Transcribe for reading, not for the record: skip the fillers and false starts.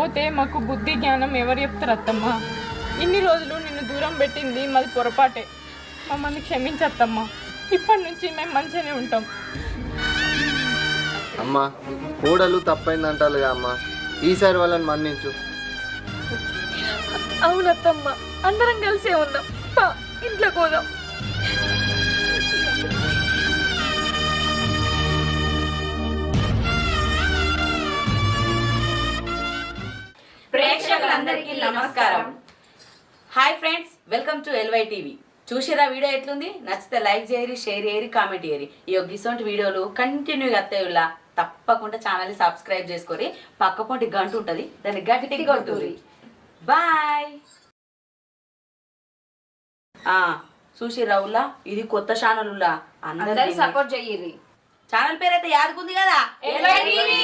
పోతే మాకు బుద్ధి జ్ఞానం ఎవరు చెప్తారు అత్తమ్మ? ఇన్ని రోజులు నిన్ను దూరం పెట్టింది మాది పొరపాటే. మమ్మల్ని క్షమించత్తమ్మా. ఇప్పటి నుంచి మేము మంచిగానే ఉంటాం. అమ్మా కోడలు తప్పైందంటారుగా అమ్మ, ఈసారి వాళ్ళని మన్నించు. అవునత్తమ్మ, అందరం కలిసే ఉందాం. ఇంట్లో పోదాం. ప్రేక్షకులందరికీ నమస్కారం. Hi friends, welcome to LY TV. చూసిరా వీడియో ఎట్లుంది? నచ్చితే లైక్ చేయరి, షేర్ చేయరి, కామెంట్ చేయరి. ఈ ఇసొంటి వీడియోలు కంటిన్యూగా అత్తయ్యలా తప్పకుండా ఛానల్ని సబ్స్క్రైబ్ చేసుకొని పక్కపొంటి గంట ఉంటుంది, దాన్ని గట్టిగా కొట్టుర్రి. బాయ్. చూసి రావులా, ఇది కొత్త ఛానల్, అందరూ సపోర్ట్ చెయ్యి. ఛానల్ పేరు అయితే యాదుకుంది కదా, ఎల్వై టీవీ.